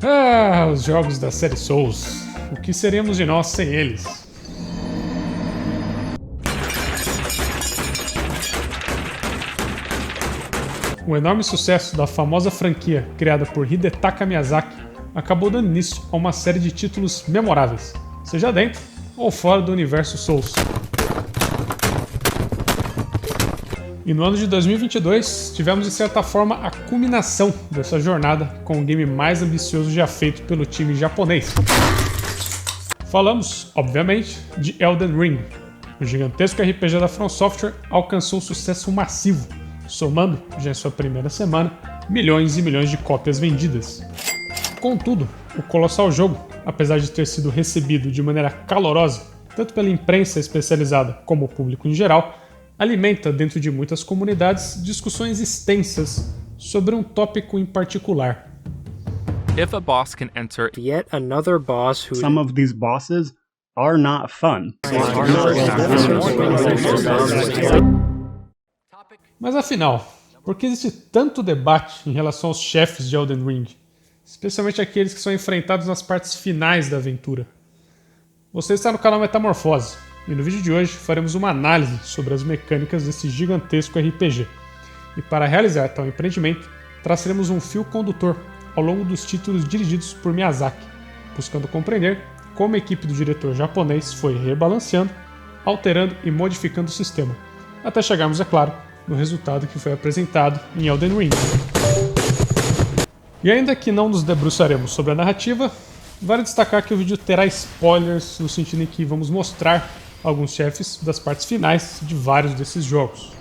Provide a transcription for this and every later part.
Ah, os jogos da série Souls. O que seríamos de nós sem eles? O enorme sucesso da famosa franquia criada por Hidetaka Miyazaki acabou dando início a uma série de títulos memoráveis, seja dentro ou fora do universo Souls. E no ano de 2022, tivemos de certa forma a culminação dessa jornada com o game mais ambicioso já feito pelo time japonês. Falamos, obviamente, de Elden Ring. O gigantesco RPG da From Software alcançou sucesso massivo, somando, já em sua primeira semana, milhões e milhões de cópias vendidas. Contudo, o colossal jogo, apesar de ter sido recebido de maneira calorosa, tanto pela imprensa especializada como o público em geral, alimenta dentro de muitas comunidades discussões extensas sobre um tópico em particular. If a boss can enter yet another boss who some of these bosses are not fun. Mas afinal, por que existe tanto debate em relação aos chefes de Elden Ring? Especialmente aqueles que são enfrentados nas partes finais da aventura. Você está no canal Metamorfose, e no vídeo de hoje faremos uma análise sobre as mecânicas desse gigantesco RPG. E para realizar tal empreendimento, traçaremos um fio condutor ao longo dos títulos dirigidos por Miyazaki, buscando compreender como a equipe do diretor japonês foi rebalanceando, alterando e modificando o sistema, até chegarmos, é claro, no resultado que foi apresentado em Elden Ring. E ainda que não nos debruçaremos sobre a narrativa, vale destacar que o vídeo terá spoilers no sentido em que vamos mostrar alguns chefes das partes finais de vários desses jogos.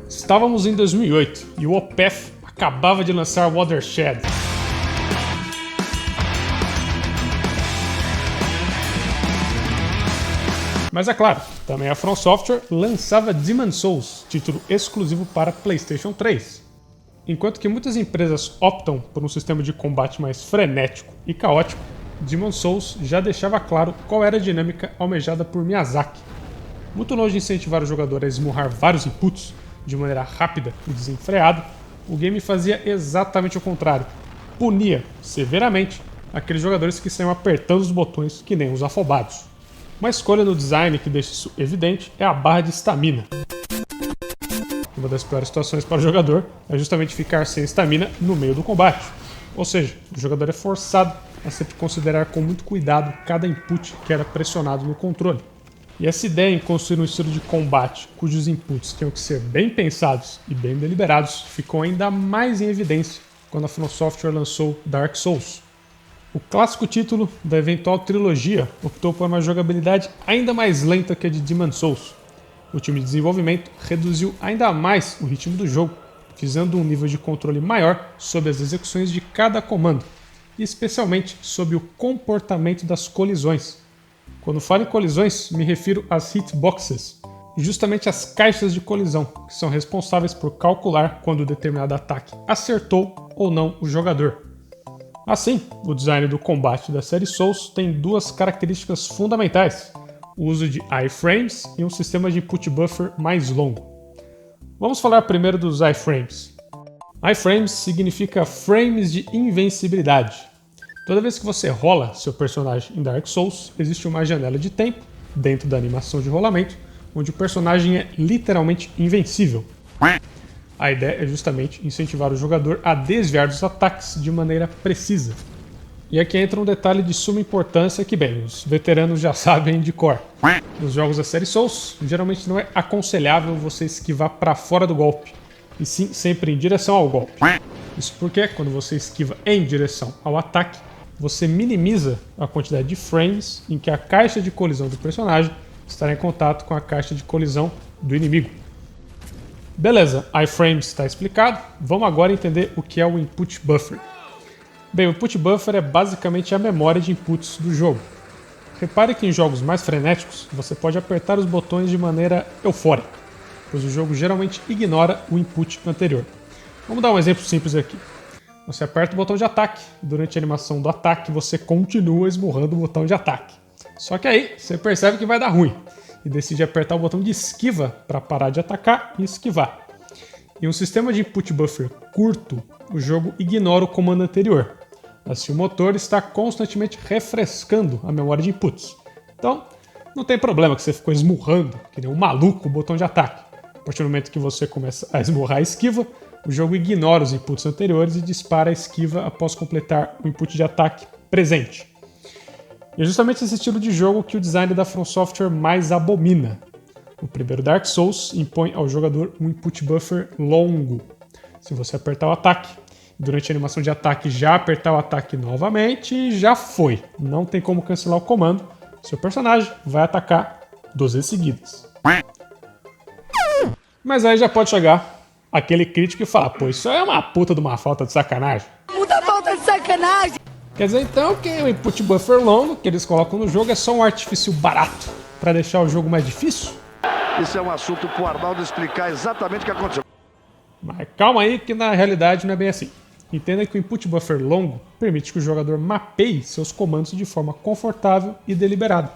Estávamos em 2008 e o Opeth acabava de lançar Watershed. Mas é claro, também a From Software lançava Demon's Souls, título exclusivo para PlayStation 3. Enquanto que muitas empresas optam por um sistema de combate mais frenético e caótico, Demon's Souls já deixava claro qual era a dinâmica almejada por Miyazaki. Muito longe de incentivar o jogador a esmurrar vários inputs de maneira rápida e desenfreada, o game fazia exatamente o contrário. Punia severamente aqueles jogadores que saiam apertando os botões que nem os afobados. Uma escolha no design que deixa isso evidente é a barra de estamina. Uma das piores situações para o jogador é justamente ficar sem estamina no meio do combate. Ou seja, o jogador é forçado a sempre considerar com muito cuidado cada input que era pressionado no controle. E essa ideia em construir um estilo de combate cujos inputs tinham que ser bem pensados e bem deliberados ficou ainda mais em evidência quando a From Software lançou Dark Souls. O clássico título da eventual trilogia optou por uma jogabilidade ainda mais lenta que a de Demon's Souls. O time de desenvolvimento reduziu ainda mais o ritmo do jogo, visando um nível de controle maior sobre as execuções de cada comando, e especialmente sobre o comportamento das colisões. Quando falo em colisões, me refiro às hitboxes, justamente as caixas de colisão, que são responsáveis por calcular quando determinado ataque acertou ou não o jogador. Assim, o design do combate da série Souls tem duas características fundamentais: o uso de iframes e um sistema de input buffer mais longo. Vamos falar primeiro dos iframes. Iframes significa frames de invencibilidade. Toda vez que você rola seu personagem em Dark Souls, existe uma janela de tempo, dentro da animação de rolamento, onde o personagem é literalmente invencível. A ideia é justamente incentivar o jogador a desviar dos ataques de maneira precisa. E aqui entra um detalhe de suma importância que, bem, os veteranos já sabem de cor. Nos jogos da série Souls, geralmente não é aconselhável você esquivar para fora do golpe, e sim sempre em direção ao golpe. Isso porque, quando você esquiva em direção ao ataque, você minimiza a quantidade de frames em que a caixa de colisão do personagem estará em contato com a caixa de colisão do inimigo. Beleza, iframes está explicado, vamos agora entender o que é o input buffer. Bem, o input buffer é basicamente a memória de inputs do jogo. Repare que em jogos mais frenéticos, você pode apertar os botões de maneira eufórica, pois o jogo geralmente ignora o input anterior. Vamos dar um exemplo simples aqui. Você aperta o botão de ataque, e durante a animação do ataque você continua esmurrando o botão de ataque. Só que aí você percebe que vai dar ruim, e decide apertar o botão de esquiva para parar de atacar e esquivar. Em um sistema de input buffer curto, o jogo ignora o comando anterior. Assim, o motor está constantemente refrescando a memória de inputs. Então, não tem problema que você ficou esmurrando, que nem um maluco, o botão de ataque. A partir do momento que você começa a esmurrar a esquiva, o jogo ignora os inputs anteriores e dispara a esquiva após completar o input de ataque presente. E é justamente esse estilo de jogo que o design da From Software mais abomina. O primeiro Dark Souls impõe ao jogador um input buffer longo. Se você apertar o ataque, durante a animação de ataque já apertar o ataque novamente, já foi. Não tem como cancelar o comando. Seu personagem vai atacar 2 vezes seguidas. Mas aí já pode chegar aquele crítico e falar: pô, isso é uma puta de uma falta de sacanagem. Puta falta de sacanagem! Quer dizer então que o input buffer longo que eles colocam no jogo é só um artifício barato para deixar o jogo mais difícil? Isso é um assunto pro Arnaldo explicar exatamente o que aconteceu. Mas calma aí que na realidade não é bem assim. Entenda que o input buffer longo permite que o jogador mapeie seus comandos de forma confortável e deliberada.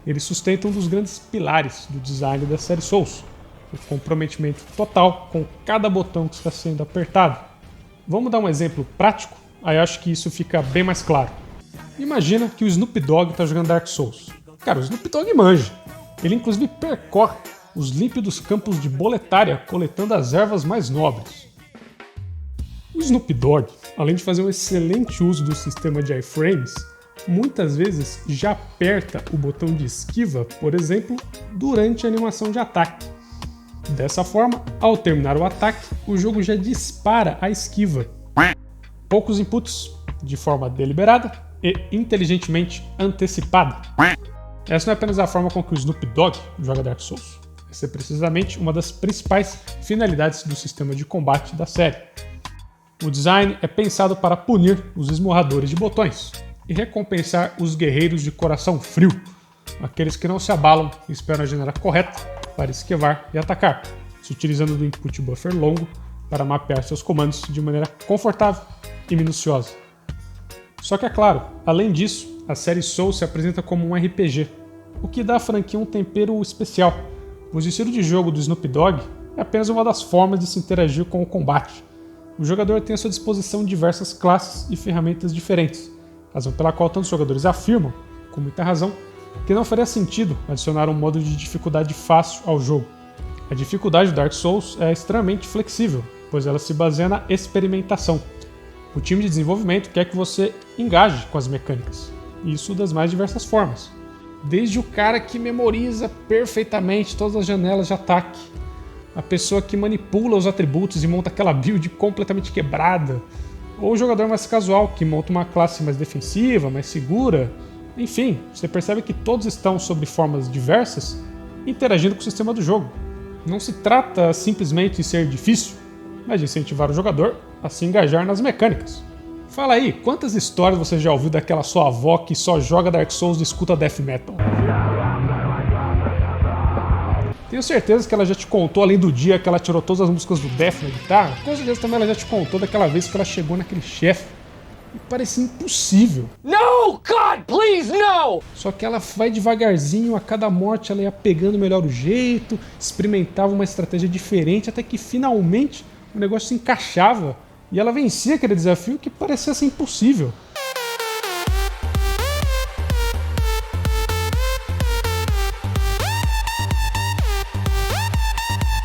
Ele sustenta um dos grandes pilares do design da série Souls, o comprometimento total com cada botão que está sendo apertado. Vamos dar um exemplo prático? Aí acho que isso fica bem mais claro. Imagina que o Snoop Dogg está jogando Dark Souls. Cara, o Snoop Dogg manja. Ele inclusive percorre os límpidos campos de Boletária coletando as ervas mais nobres. O Snoop Dogg, além de fazer um excelente uso do sistema de iframes, muitas vezes já aperta o botão de esquiva, por exemplo, durante a animação de ataque. Dessa forma, ao terminar o ataque, o jogo já dispara a esquiva. Poucos inputs, de forma deliberada e inteligentemente antecipada. Essa não é apenas a forma com que o Snoop Dogg joga Dark Souls. Essa é precisamente uma das principais finalidades do sistema de combate da série. O design é pensado para punir os esmurradores de botões e recompensar os guerreiros de coração frio, aqueles que não se abalam e esperam a janela correta para esquivar e atacar, se utilizando do input buffer longo para mapear seus comandos de maneira confortável e minuciosa. Só que é claro, além disso, a série Souls se apresenta como um RPG, o que dá à franquia um tempero especial, pois o estilo de jogo do Snoop Dogg é apenas uma das formas de se interagir com o combate. O jogador tem à sua disposição diversas classes e ferramentas diferentes, razão pela qual tantos jogadores afirmam, com muita razão, que não faria sentido adicionar um modo de dificuldade fácil ao jogo. A dificuldade do Dark Souls é extremamente flexível, pois ela se baseia na experimentação. O time de desenvolvimento quer que você engaje com as mecânicas, e isso das mais diversas formas. Desde o cara que memoriza perfeitamente todas as janelas de ataque, a pessoa que manipula os atributos e monta aquela build completamente quebrada, ou o jogador mais casual que monta uma classe mais defensiva, mais segura. Enfim, você percebe que todos estão sob formas diversas interagindo com o sistema do jogo. Não se trata simplesmente de ser difícil, mas de incentivar o jogador a se engajar nas mecânicas. Fala aí, quantas histórias você já ouviu daquela sua avó que só joga Dark Souls e escuta Death Metal? Tenho certeza que ela já te contou, além do dia que ela tirou todas as músicas do Death na guitarra, com certeza também ela já te contou daquela vez que ela chegou naquele chefe e parecia impossível. No, God, please, no! Só que ela vai devagarzinho, a cada morte ela ia pegando melhor o jeito, experimentava uma estratégia diferente, até que finalmente o negócio se encaixava e ela vencia aquele desafio que parecia ser impossível.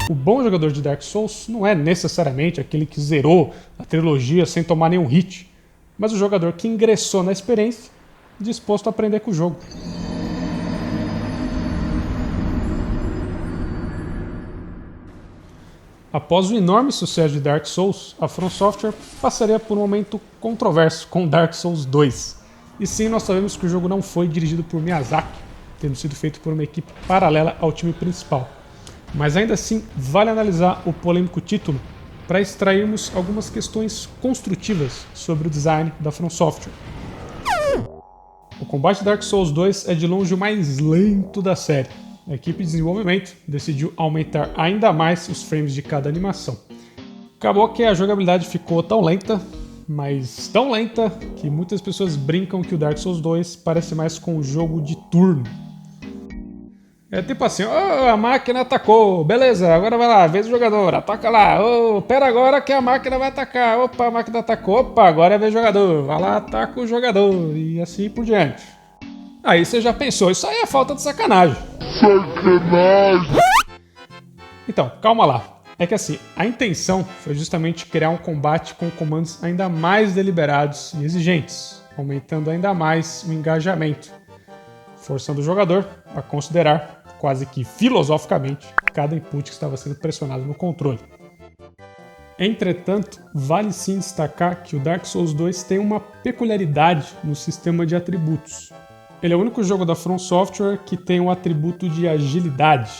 O bom jogador de Dark Souls não é necessariamente aquele que zerou a trilogia sem tomar nenhum hit, mas o jogador que ingressou na experiência disposto a aprender com o jogo. Após o enorme sucesso de Dark Souls, a From Software passaria por um momento controverso com Dark Souls 2. E sim, nós sabemos que o jogo não foi dirigido por Miyazaki, tendo sido feito por uma equipe paralela ao time principal. Mas ainda assim, vale analisar o polêmico título para extrairmos algumas questões construtivas sobre o design da From Software. O combate de Dark Souls 2 é de longe o mais lento da série. A equipe de desenvolvimento decidiu aumentar ainda mais os frames de cada animação. Acabou que a jogabilidade ficou tão lenta, mas tão lenta, que muitas pessoas brincam que o Dark Souls 2 parece mais com um jogo de turno. É tipo assim, a máquina atacou, beleza, agora vai lá, vez o jogador, ataca lá, pera agora que a máquina vai atacar, opa, a máquina atacou, opa, agora é vez do jogador, vai lá, ataca o jogador, e assim por diante. Aí você já pensou, isso aí é falta de sacanagem. Então, calma lá. É que assim, a intenção foi justamente criar um combate com comandos ainda mais deliberados e exigentes, aumentando ainda mais o engajamento, forçando o jogador a considerar, quase que filosoficamente, cada input que estava sendo pressionado no controle. Entretanto, vale sim destacar que o Dark Souls 2 tem uma peculiaridade no sistema de atributos. Ele é o único jogo da From Software que tem um atributo de agilidade.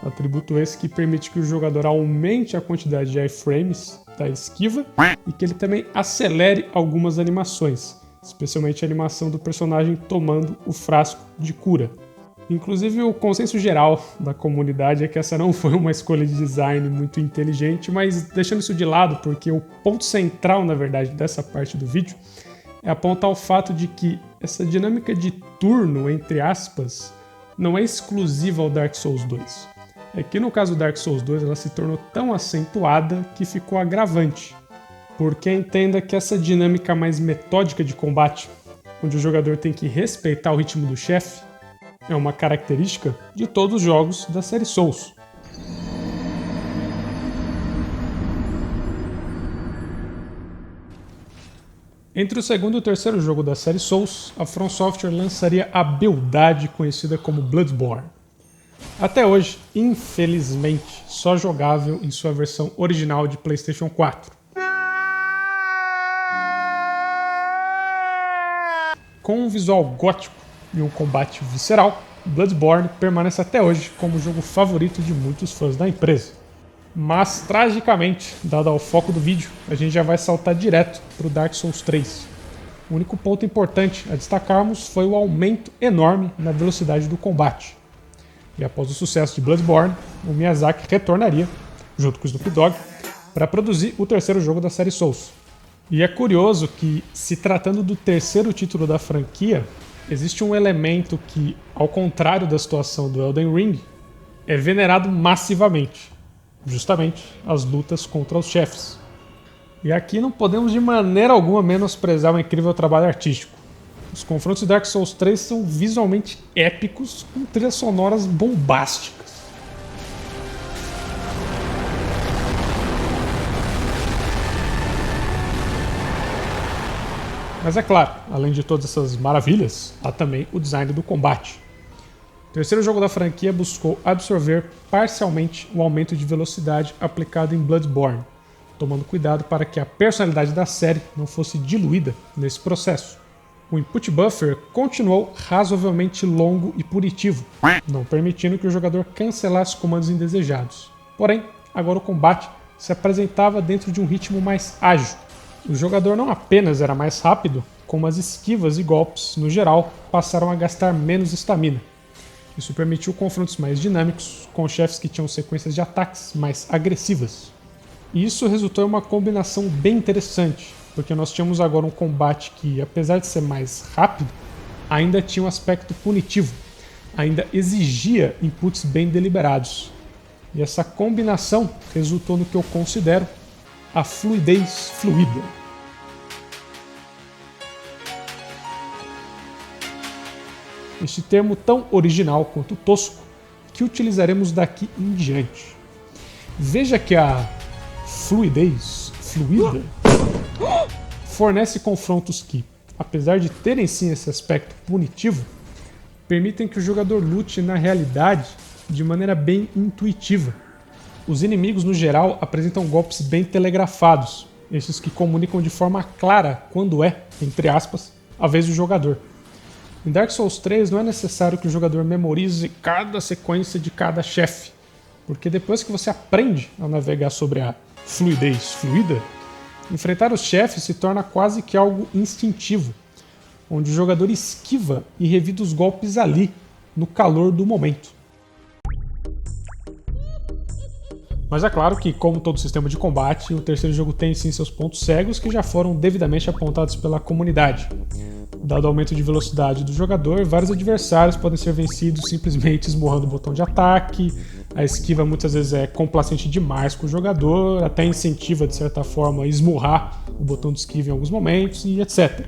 Atributo esse que permite que o jogador aumente a quantidade de iframes da esquiva e que ele também acelere algumas animações, especialmente a animação do personagem tomando o frasco de cura. Inclusive, o consenso geral da comunidade é que essa não foi uma escolha de design muito inteligente, mas deixando isso de lado, porque o ponto central, na verdade, dessa parte do vídeo é apontar o fato de que essa dinâmica de turno, entre aspas, não é exclusiva ao Dark Souls 2. É que no caso do Dark Souls 2 ela se tornou tão acentuada que ficou agravante. Porque entenda que essa dinâmica mais metódica de combate, onde o jogador tem que respeitar o ritmo do chefe, é uma característica de todos os jogos da série Souls. Entre o segundo e o terceiro jogo da série Souls, a From Software lançaria a beldade conhecida como Bloodborne. Até hoje, infelizmente, só jogável em sua versão original de PlayStation 4. Com um visual gótico e um combate visceral, Bloodborne permanece até hoje como o jogo favorito de muitos fãs da empresa. Mas, tragicamente, dado ao foco do vídeo, a gente já vai saltar direto para o Dark Souls 3. O único ponto importante a destacarmos foi o aumento enorme na velocidade do combate. E após o sucesso de Bloodborne, o Miyazaki retornaria, junto com o Snoop Dogg, para produzir o terceiro jogo da série Souls. E é curioso que, se tratando do terceiro título da franquia, existe um elemento que, ao contrário da situação do Elden Ring, é venerado massivamente. Justamente as lutas contra os chefes. E aqui não podemos de maneira alguma menosprezar o incrível trabalho artístico. Os confrontos de Dark Souls 3 são visualmente épicos, com trilhas sonoras bombásticas. Mas é claro, além de todas essas maravilhas, há também o design do combate. O terceiro jogo da franquia buscou absorver parcialmente o aumento de velocidade aplicado em Bloodborne, tomando cuidado para que a personalidade da série não fosse diluída nesse processo. O input buffer continuou razoavelmente longo e punitivo, não permitindo que o jogador cancelasse comandos indesejados. Porém, agora o combate se apresentava dentro de um ritmo mais ágil. O jogador não apenas era mais rápido, como as esquivas e golpes, no geral, passaram a gastar menos estamina. Isso permitiu confrontos mais dinâmicos, com chefes que tinham sequências de ataques mais agressivas. E isso resultou em uma combinação bem interessante, porque nós tínhamos agora um combate que, apesar de ser mais rápido, ainda tinha um aspecto punitivo, ainda exigia inputs bem deliberados. E essa combinação resultou no que eu considero a fluidez fluida. Este termo tão original quanto tosco que utilizaremos daqui em diante. Veja que a fluidez fluida fornece confrontos que, apesar de terem sim esse aspecto punitivo, permitem que o jogador lute na realidade de maneira bem intuitiva. Os inimigos, no geral, apresentam golpes bem telegrafados, esses que comunicam de forma clara quando é, entre aspas, a vez do jogador. Em Dark Souls 3 não é necessário que o jogador memorize cada sequência de cada chefe, porque depois que você aprende a navegar sobre a fluidez fluida, enfrentar os chefes se torna quase que algo instintivo, onde o jogador esquiva e revida os golpes ali, no calor do momento. Mas é claro que, como todo sistema de combate, o terceiro jogo tem sim seus pontos cegos que já foram devidamente apontados pela comunidade. dado o aumento de velocidade do jogador, vários adversários podem ser vencidos simplesmente esmurrando o botão de ataque. A esquiva muitas vezes é complacente demais com o jogador, até incentiva de certa forma a esmurrar o botão de esquiva em alguns momentos e etc.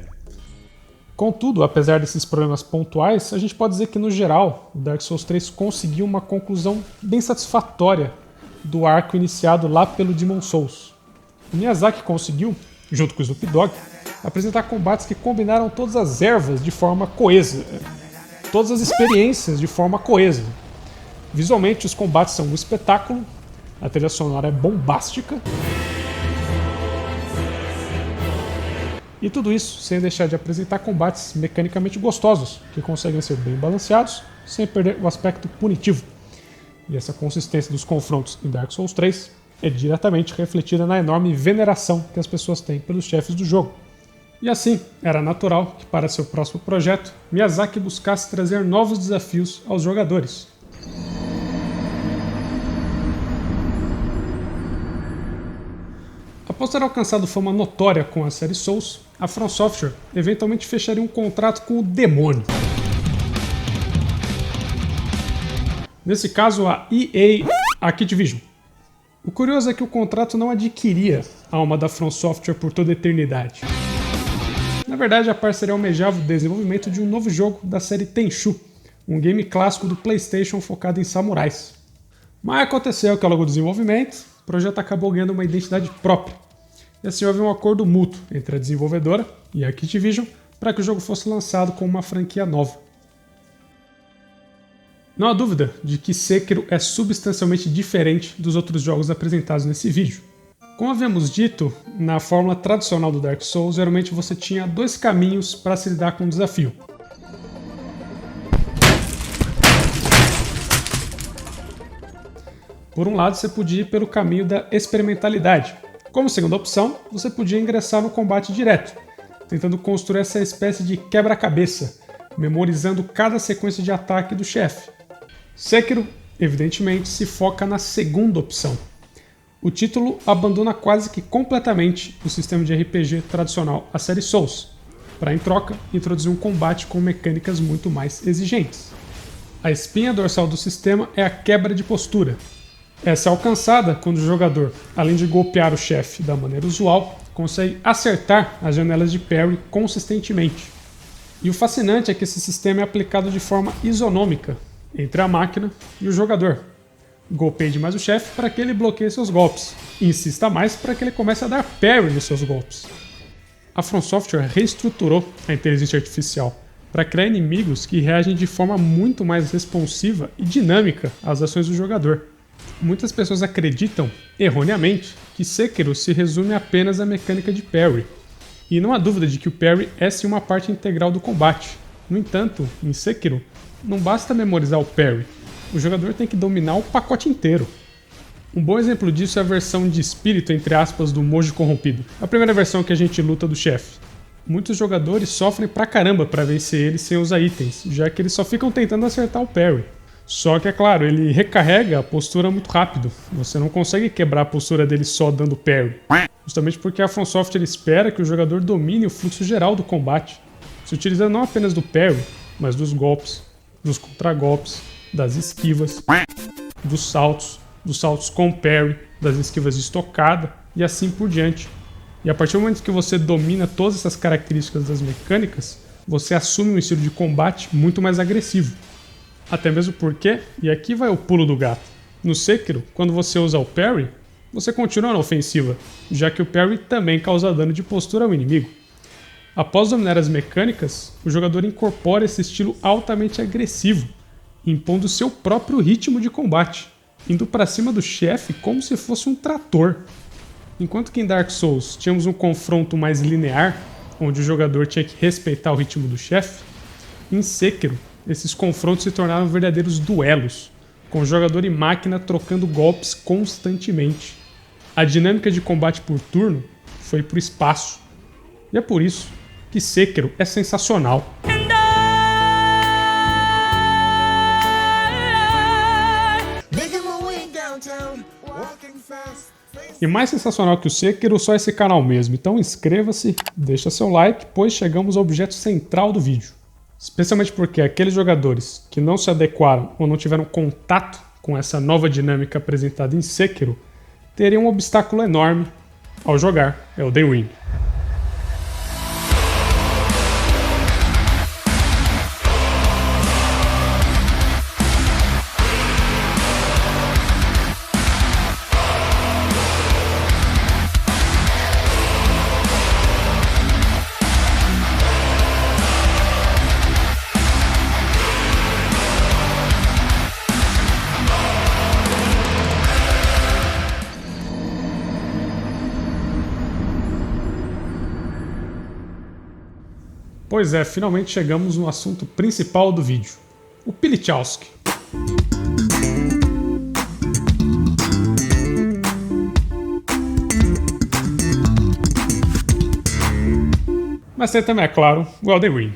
Contudo, apesar desses problemas pontuais, a gente pode dizer que no geral o Dark Souls 3 conseguiu uma conclusão bem satisfatória do arco iniciado lá pelo Demon Souls. O Miyazaki conseguiu, junto com o Snoop Dogg, apresentar combates que combinaram todas as ervas de forma coesa, todas as experiências de forma coesa. Visualmente, os combates são um espetáculo, a trilha sonora é bombástica, e tudo isso sem deixar de apresentar combates mecanicamente gostosos, que conseguem ser bem balanceados, sem perder o aspecto punitivo. E essa consistência dos confrontos em Dark Souls 3 é diretamente refletida na enorme veneração que as pessoas têm pelos chefes do jogo. E assim, era natural que para seu próximo projeto, Miyazaki buscasse trazer novos desafios aos jogadores. Após ter alcançado fama notória com a série Souls, a From Software eventualmente fecharia um contrato com o demônio. Nesse caso, a EA Activision. O curioso é que o contrato não adquiria a alma da From Software por toda a eternidade. Na verdade, a parceria almejava o desenvolvimento de um novo jogo da série Tenchu, um game clássico do PlayStation focado em samurais. Mas aconteceu que ao longo do desenvolvimento, o projeto acabou ganhando uma identidade própria. E assim houve um acordo mútuo entre a desenvolvedora e a Activision para que o jogo fosse lançado como uma franquia nova. Não há dúvida de que Sekiro é substancialmente diferente dos outros jogos apresentados nesse vídeo. Como havíamos dito, na fórmula tradicional do Dark Souls, geralmente você tinha dois caminhos para se lidar com o desafio. Por um lado, você podia ir pelo caminho da experimentalidade. Como segunda opção, você podia ingressar no combate direto, tentando construir essa espécie de quebra-cabeça, memorizando cada sequência de ataque do chefe. Sekiro, evidentemente, se foca na segunda opção. O título abandona quase que completamente o sistema de RPG tradicional, a série Souls, para, em troca, introduzir um combate com mecânicas muito mais exigentes. A espinha dorsal do sistema é a quebra de postura. Essa é alcançada quando o jogador, além de golpear o chefe da maneira usual, consegue acertar as janelas de parry consistentemente. E o fascinante é que esse sistema é aplicado de forma isonômica entre a máquina e o jogador. Golpeie demais o chefe para que ele bloqueie seus golpes, e insista mais para que ele comece a dar parry nos seus golpes. A From Software reestruturou a inteligência artificial para criar inimigos que reagem de forma muito mais responsiva e dinâmica às ações do jogador. Muitas pessoas acreditam, erroneamente, que Sekiro se resume apenas à mecânica de parry, e não há dúvida de que o parry é sim uma parte integral do combate. No entanto, em Sekiro, não basta memorizar o parry, o jogador tem que dominar o pacote inteiro. Um bom exemplo disso é a versão de espírito, entre aspas, do Monge Corrompido, a primeira versão que a gente luta do chefe. Muitos jogadores sofrem pra caramba pra vencer ele sem usar itens, já que eles só ficam tentando acertar o parry. Só que é claro, ele recarrega a postura muito rápido, você não consegue quebrar a postura dele só dando parry, justamente porque a From Software espera que o jogador domine o fluxo geral do combate, se utilizando não apenas do parry, mas dos golpes, dos contragolpes, das esquivas, dos saltos com parry, das esquivas de estocada e assim por diante. E a partir do momento que você domina todas essas características das mecânicas, você assume um estilo de combate muito mais agressivo. Até mesmo porque, e aqui vai o pulo do gato, no Sekiro, quando você usa o parry, você continua na ofensiva, já que o parry também causa dano de postura ao inimigo. Após dominar as mecânicas, o jogador incorpora esse estilo altamente agressivo, impondo seu próprio ritmo de combate, indo para cima do chefe como se fosse um trator. Enquanto que em Dark Souls tínhamos um confronto mais linear, onde o jogador tinha que respeitar o ritmo do chefe, em Sekiro, esses confrontos se tornaram verdadeiros duelos, com o jogador e máquina trocando golpes constantemente. A dinâmica de combate por turno foi pro espaço. E é por isso que Sekiro é sensacional. Making my way downtown, walking fast. E mais sensacional que o Sekiro, só esse canal mesmo. Então inscreva-se, deixa seu like, pois chegamos ao objeto central do vídeo. Especialmente porque aqueles jogadores que não se adequaram ou não tiveram contato com essa nova dinâmica apresentada em Sekiro, teriam um obstáculo enorme ao jogar Elden Ring. Pois é, finalmente chegamos no assunto principal do vídeo, o Pilichowski. Mas tem também, é claro, o Elden Ring.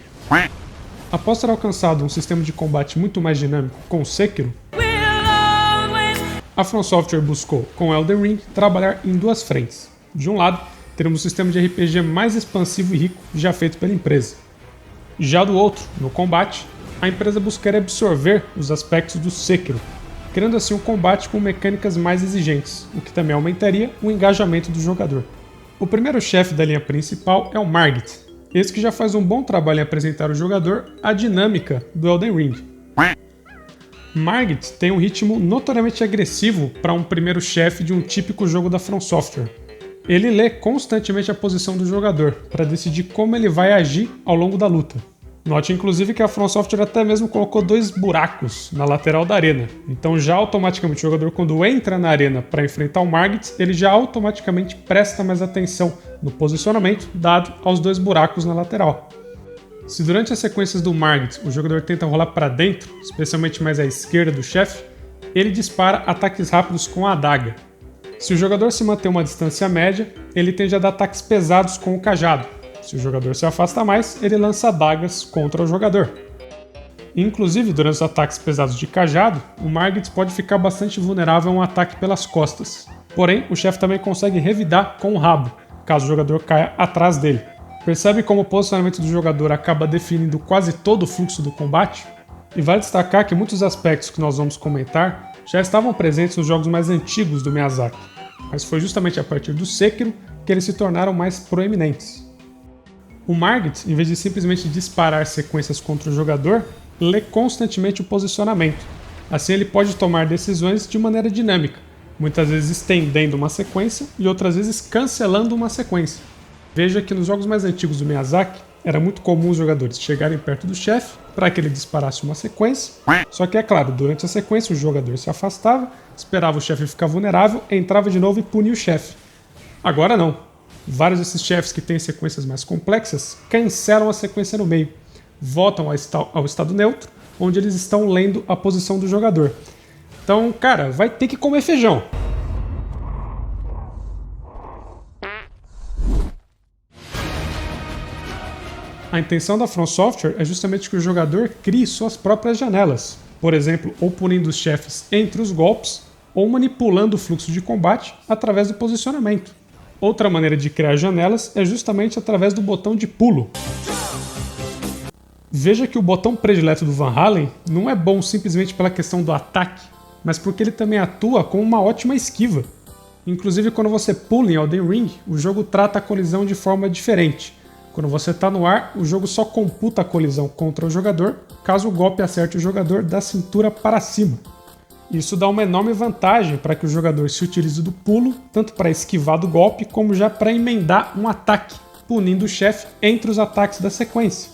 Após ter alcançado um sistema de combate muito mais dinâmico com o Sekiro, a From Software buscou, com o Elden Ring, trabalhar em duas frentes. De um lado, teremos um sistema de RPG mais expansivo e rico já feito pela empresa. Já do outro, no combate, a empresa buscaria absorver os aspectos do Sekiro, criando assim um combate com mecânicas mais exigentes, o que também aumentaria o engajamento do jogador. O primeiro chefe da linha principal é o Margit, esse que já faz um bom trabalho em apresentar ao jogador a dinâmica do Elden Ring. Margit tem um ritmo notoriamente agressivo para um primeiro chefe de um típico jogo da From Software. Ele lê constantemente a posição do jogador para decidir como ele vai agir ao longo da luta. Note inclusive que a From Software até mesmo colocou 2 buracos na lateral da arena, então já automaticamente o jogador, quando entra na arena para enfrentar o Margit, ele já automaticamente presta mais atenção no posicionamento dado aos 2 buracos na lateral. Se durante as sequências do Margit o jogador tenta rolar para dentro, especialmente mais à esquerda do chefe, ele dispara ataques rápidos com a adaga. Se o jogador se manter uma distância média, ele tende a dar ataques pesados com o cajado. Se o jogador se afasta mais, ele lança adagas contra o jogador. Inclusive, durante os ataques pesados de cajado, o Margit pode ficar bastante vulnerável a um ataque pelas costas. Porém, o chefe também consegue revidar com o rabo, caso o jogador caia atrás dele. Percebe como o posicionamento do jogador acaba definindo quase todo o fluxo do combate? E vale destacar que muitos aspectos que nós vamos comentar já estavam presentes nos jogos mais antigos do Miyazaki, mas foi justamente a partir do Sekiro que eles se tornaram mais proeminentes. O Margit, em vez de simplesmente disparar sequências contra o jogador, lê constantemente o posicionamento. Assim ele pode tomar decisões de maneira dinâmica, muitas vezes estendendo uma sequência e outras vezes cancelando uma sequência. Veja que nos jogos mais antigos do Miyazaki, era muito comum os jogadores chegarem perto do chefe para que ele disparasse uma sequência, só que é claro, durante a sequência o jogador se afastava, esperava o chefe ficar vulnerável, entrava de novo e punia o chefe. Agora não. Vários desses chefes que têm sequências mais complexas cancelam a sequência no meio, voltam ao estado neutro, onde eles estão lendo a posição do jogador. Então, cara, vai ter que comer feijão. A intenção da From Software é justamente que o jogador crie suas próprias janelas, por exemplo, ou punindo os chefes entre os golpes, ou manipulando o fluxo de combate através do posicionamento. Outra maneira de criar janelas é justamente através do botão de pulo. Veja que o botão predileto do Van Halen não é bom simplesmente pela questão do ataque, mas porque ele também atua como uma ótima esquiva. Inclusive, quando você pula em Elden Ring, o jogo trata a colisão de forma diferente. Quando você está no ar, o jogo só computa a colisão contra o jogador, caso o golpe acerte o jogador da cintura para cima. Isso dá uma enorme vantagem para que o jogador se utilize do pulo, tanto para esquivar do golpe, como já para emendar um ataque, punindo o chefe entre os ataques da sequência.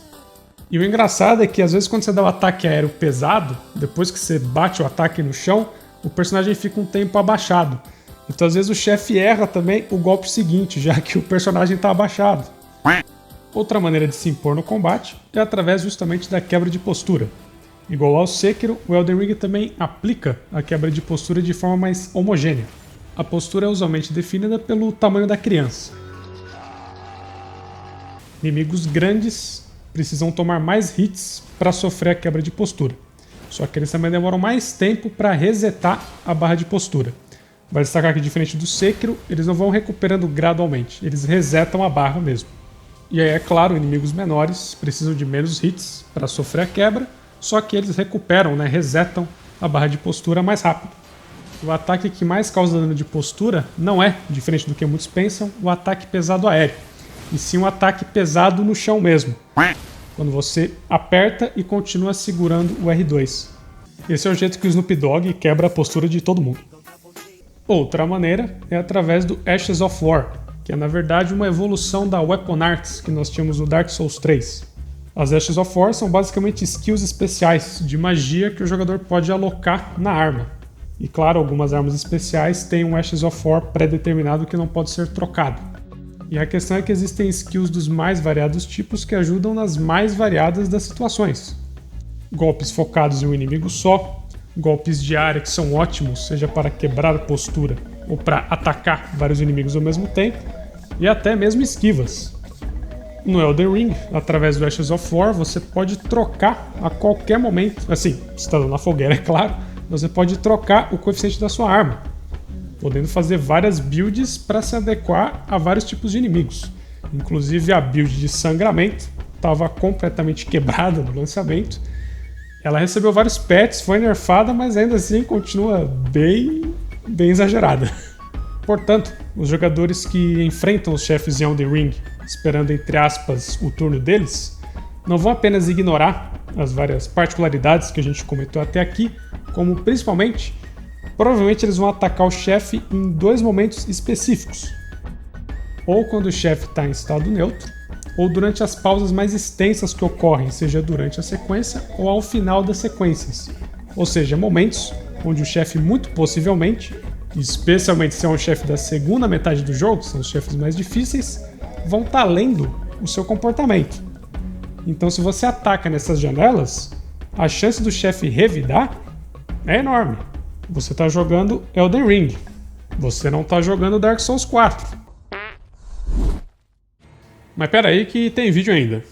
E o engraçado é que às vezes quando você dá um ataque aéreo pesado, depois que você bate o ataque no chão, o personagem fica um tempo abaixado. Então às vezes o chefe erra também o golpe seguinte, já que o personagem está abaixado. Outra maneira de se impor no combate é através justamente da quebra de postura. Igual ao Sekiro, o Elden Ring também aplica a quebra de postura de forma mais homogênea. A postura é usualmente definida pelo tamanho da criança. Inimigos grandes precisam tomar mais hits para sofrer a quebra de postura. Só que eles também demoram mais tempo para resetar a barra de postura. Vai destacar que, diferente do Sekiro, eles não vão recuperando gradualmente, eles resetam a barra mesmo. E aí, é claro, inimigos menores precisam de menos hits para sofrer a quebra, só que eles recuperam, né, resetam a barra de postura mais rápido. O ataque que mais causa dano de postura não é, diferente do que muitos pensam, o ataque pesado aéreo, e sim um ataque pesado no chão mesmo, quando você aperta e continua segurando o R2. Esse é o jeito que o Snoop Dogg quebra a postura de todo mundo. Outra maneira é através do Ashes of War, que é na verdade uma evolução da Weapon Arts que nós tínhamos no Dark Souls 3. As Ashes of War são basicamente skills especiais de magia que o jogador pode alocar na arma. E claro, algumas armas especiais têm um Ashes of War pré-determinado que não pode ser trocado. E a questão é que existem skills dos mais variados tipos que ajudam nas mais variadas das situações. Golpes focados em um inimigo só, golpes de área que são ótimos, seja para quebrar a postura ou para atacar vários inimigos ao mesmo tempo, e até mesmo esquivas. No Elden Ring, através do Ashes of War, você pode trocar a qualquer momento, assim, estando na fogueira, é claro, você pode trocar o coeficiente da sua arma, podendo fazer várias builds para se adequar a vários tipos de inimigos. Inclusive a build de sangramento estava completamente quebrada no lançamento. Ela recebeu vários patches, foi nerfada, mas ainda assim continua bem exagerada. Portanto, os jogadores que enfrentam os chefes em Elden Ring, esperando entre aspas o turno deles, não vão apenas ignorar as várias particularidades que a gente comentou até aqui, como principalmente, provavelmente eles vão atacar o chefe em dois momentos específicos. Ou quando o chefe está em estado neutro, ou durante as pausas mais extensas que ocorrem, seja durante a sequência ou ao final das sequências. Ou seja, momentos onde o chefe muito possivelmente, especialmente se é um chefe da segunda metade do jogo, são os chefes mais difíceis, vão estar lendo o seu comportamento. Então se você ataca nessas janelas, a chance do chefe revidar é enorme. Você está jogando Elden Ring, você não está jogando Dark Souls 4. Mas pera aí que tem vídeo ainda.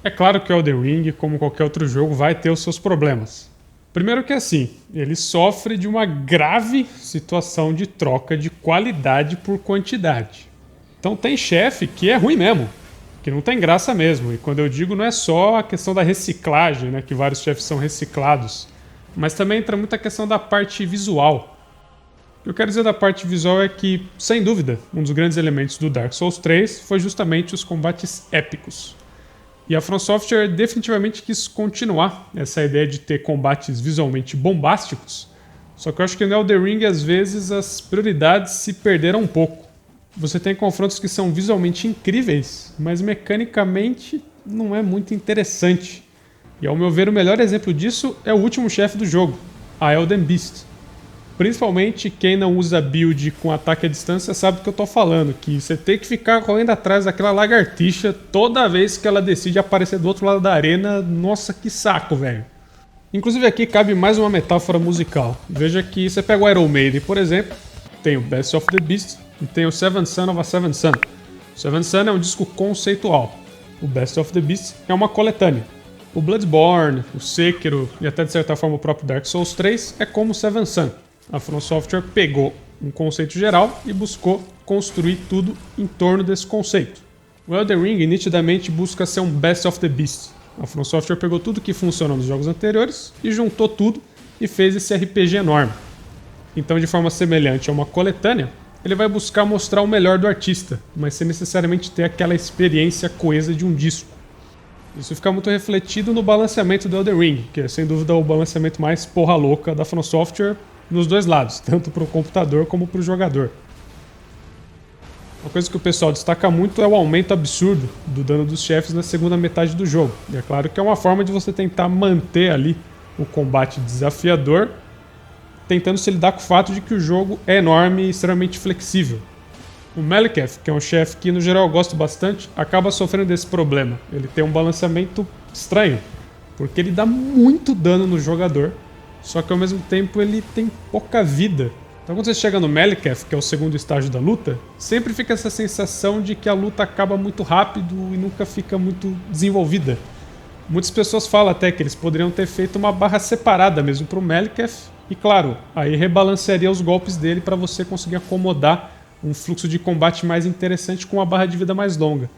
É claro que o Elden Ring, como qualquer outro jogo, vai ter os seus problemas. Primeiro que assim, ele sofre de uma grave situação de troca de qualidade por quantidade. Então tem chefe que é ruim mesmo, que não tem graça mesmo. E quando eu digo não é só a questão da reciclagem, né, que vários chefes são reciclados, mas também entra muita questão da parte visual. O que eu quero dizer da parte visual é que, sem dúvida, um dos grandes elementos do Dark Souls 3 foi justamente os combates épicos. E a From Software definitivamente quis continuar essa ideia de ter combates visualmente bombásticos, só que eu acho que no Elden Ring, às vezes, as prioridades se perderam um pouco. Você tem confrontos que são visualmente incríveis, mas mecanicamente não é muito interessante. E ao meu ver, o melhor exemplo disso é o último chefe do jogo, a Elden Beast. Principalmente quem não usa build com ataque à distância sabe do que eu tô falando, que você tem que ficar correndo atrás daquela lagartixa toda vez que ela decide aparecer do outro lado da arena. Nossa, que saco, velho. Inclusive aqui cabe mais uma metáfora musical. Veja que você pega o Iron Maiden, por exemplo, tem o Best of the Beast e tem o Seventh Son of a Seventh Son. O Seventh Son é um disco conceitual, o Best of the Beast é uma coletânea. O Bloodborne, o Sekiro e até de certa forma o próprio Dark Souls 3 é como o Seventh Son. A From Software pegou um conceito geral e buscou construir tudo em torno desse conceito. O Elden Ring nitidamente busca ser um Best of the Beast. A From Software pegou tudo que funciona nos jogos anteriores e juntou tudo e fez esse RPG enorme. Então, de forma semelhante a uma coletânea, ele vai buscar mostrar o melhor do artista, mas sem necessariamente ter aquela experiência coesa de um disco. Isso fica muito refletido no balanceamento do Elden Ring, que é sem dúvida o balanceamento mais porra louca da From Software, nos dois lados, tanto para o computador como para o jogador. Uma coisa que o pessoal destaca muito é o aumento absurdo do dano dos chefes na segunda metade do jogo. E é claro que é uma forma de você tentar manter ali o combate desafiador, tentando se lidar com o fato de que o jogo é enorme e extremamente flexível. O Maliketh, que é um chefe que no geral eu gosto bastante, acaba sofrendo desse problema. Ele tem um balanceamento estranho, porque ele dá muito dano no jogador, só que ao mesmo tempo ele tem pouca vida. Então quando você chega no Maliketh, que é o segundo estágio da luta, sempre fica essa sensação de que a luta acaba muito rápido e nunca fica muito desenvolvida. Muitas pessoas falam até que eles poderiam ter feito uma barra separada mesmo para o Maliketh E claro, aí rebalancearia os golpes dele para você conseguir acomodar um fluxo de combate mais interessante com uma barra de vida mais longa.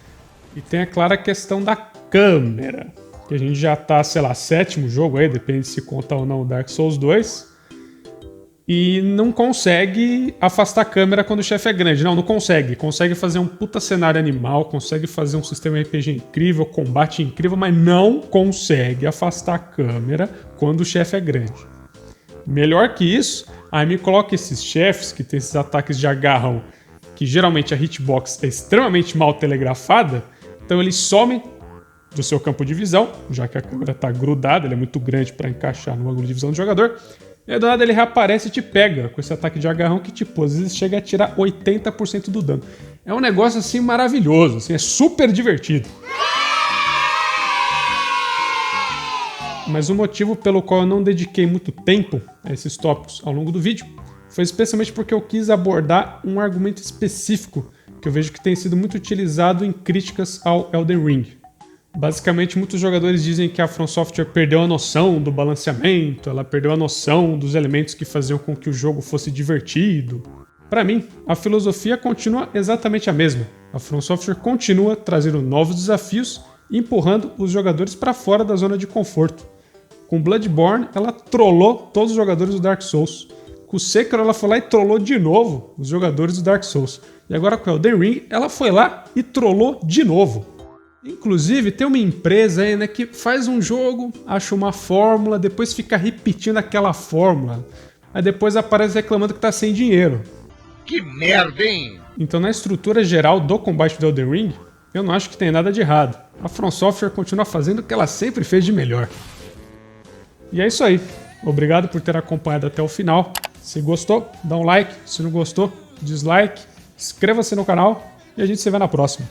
E tem a clara questão da câmera, que a gente já tá, sei lá, 7º jogo aí, depende se conta ou não o Dark Souls 2, e não consegue afastar a câmera quando o chefe é grande. Não consegue. Consegue fazer um puta cenário animal, consegue fazer um sistema RPG incrível, combate incrível, mas não consegue afastar a câmera quando o chefe é grande. Melhor que isso, aí me coloca esses chefes que tem esses ataques de agarrão, que geralmente a hitbox é extremamente mal telegrafada, então eles somem do seu campo de visão, já que a câmera está grudada, ele é muito grande para encaixar no ângulo de visão do jogador, e aí do nada ele reaparece e te pega com esse ataque de agarrão que, tipo, às vezes chega a tirar 80% do dano. É um negócio assim maravilhoso, assim, é super divertido. Mas o motivo pelo qual eu não dediquei muito tempo a esses tópicos ao longo do vídeo foi especialmente porque eu quis abordar um argumento específico que eu vejo que tem sido muito utilizado em críticas ao Elden Ring. Basicamente, muitos jogadores dizem que a From Software perdeu a noção do balanceamento, ela perdeu a noção dos elementos que faziam com que o jogo fosse divertido. Para mim, a filosofia continua exatamente a mesma. A From Software continua trazendo novos desafios e empurrando os jogadores para fora da zona de conforto. Com Bloodborne, ela trollou todos os jogadores do Dark Souls. Com o Sekiro, ela foi lá e trollou de novo os jogadores do Dark Souls. E agora com o Elden Ring, ela foi lá e trollou de novo. Inclusive, tem uma empresa aí, né, que faz um jogo, acha uma fórmula, depois fica repetindo aquela fórmula. Aí depois aparece reclamando que tá sem dinheiro. Que merda, hein? Então, na estrutura geral do combate do Elden Ring, eu não acho que tem nada de errado. A From Software continua fazendo o que ela sempre fez de melhor. E é isso aí. Obrigado por ter acompanhado até o final. Se gostou, dá um like. Se não gostou, dislike. Inscreva-se no canal e a gente se vê na próxima.